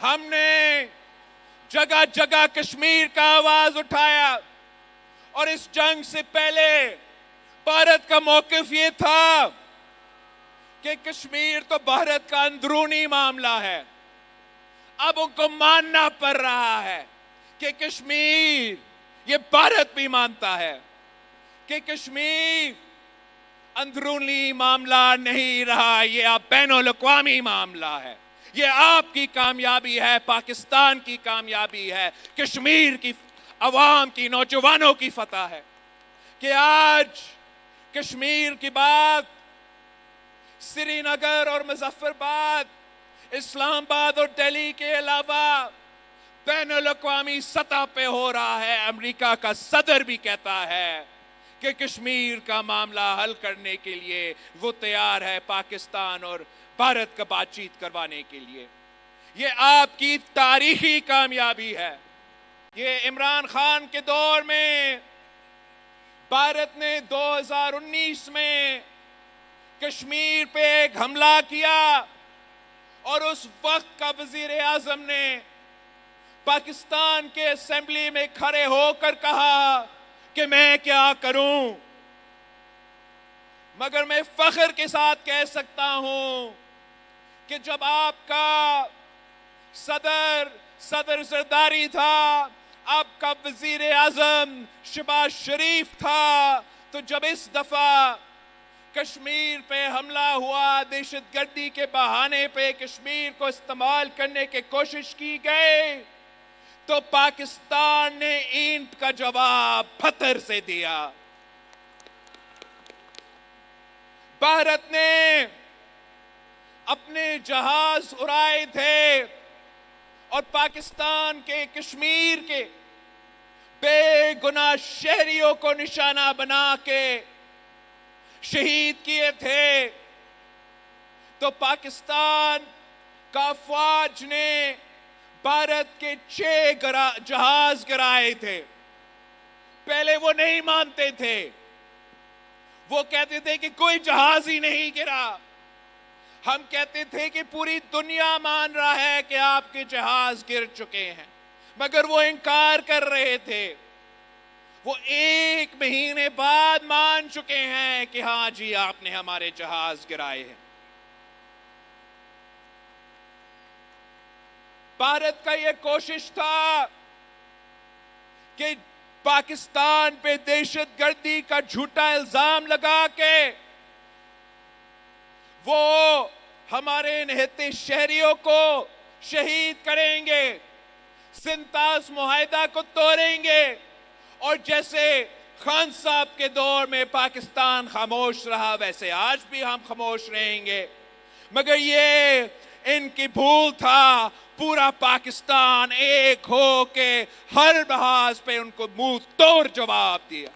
ہم نے جگہ جگہ کشمیر کا آواز اٹھایا، اور اس جنگ سے پہلے بھارت کا موقف یہ تھا کہ کشمیر تو بھارت کا اندرونی معاملہ ہے۔ اب ان کو ماننا پڑ رہا ہے کہ کشمیر، یہ بھارت بھی مانتا ہے کہ کشمیر اندرونی معاملہ نہیں رہا، یہ اب بین الاقوامی معاملہ ہے۔ یہ آپ کی کامیابی ہے، پاکستان کی کامیابی ہے، کشمیر کی عوام کی، نوجوانوں کی فتح ہے کہ آج کشمیر کی بات سری نگر اور مظفر آباد، اسلام آباد اور دہلی کے علاوہ بین الاقوامی سطح پہ ہو رہا ہے۔ امریکہ کا صدر بھی کہتا ہے کہ کشمیر کا معاملہ حل کرنے کے لیے وہ تیار ہے پاکستان اور بھارت کا بات چیت کروانے کے لیے۔ یہ آپ کی تاریخی کامیابی ہے۔ یہ عمران خان کے دور میں بھارت نے 2019 میں کشمیر پہ ایک حملہ کیا، اور اس وقت کا وزیر اعظم نے پاکستان کے اسمبلی میں کھڑے ہو کر کہا کہ میں کیا کروں، مگر میں فخر کے ساتھ کہہ سکتا ہوں کہ جب آپ کا صدر زرداری تھا، آپ کا وزیر اعظم شہباز شریف تھا، تو جب اس دفعہ کشمیر پہ حملہ ہوا، دہشت گردی کے بہانے پہ کشمیر کو استعمال کرنے کی کوشش کی گئی، تو پاکستان نے اینٹ کا جواب پتھر سے دیا۔ بھارت نے اپنے جہاز اڑائے تھے اور پاکستان کے کشمیر کے بے گناہ شہریوں کو نشانہ بنا کے شہید کیے تھے، تو پاکستان کا فوج نے بھارت کے 6 جہاز گرائے تھے۔ پہلے وہ نہیں مانتے تھے، وہ کہتے تھے کہ کوئی جہاز ہی نہیں گرا۔ ہم کہتے تھے کہ پوری دنیا مان رہا ہے کہ آپ کے جہاز گر چکے ہیں، مگر وہ انکار کر رہے تھے۔ وہ 1 مہینے بعد مان چکے ہیں کہ ہاں جی آپ نے ہمارے جہاز گرائے ہیں۔ بھارت کا یہ کوشش تھا کہ پاکستان پہ دہشت گردی کا جھوٹا الزام لگا کے وہ ہمارے نہتے شہریوں کو شہید کریں گے، سنتاس معاہدہ کو توڑیں گے، اور جیسے خان صاحب کے دور میں پاکستان خاموش رہا، ویسے آج بھی ہم خاموش رہیں گے۔ مگر یہ ان کی بھول تھا، پورا پاکستان ایک ہو کے ہر لحاظ پہ ان کو منہ توڑ جواب دیا۔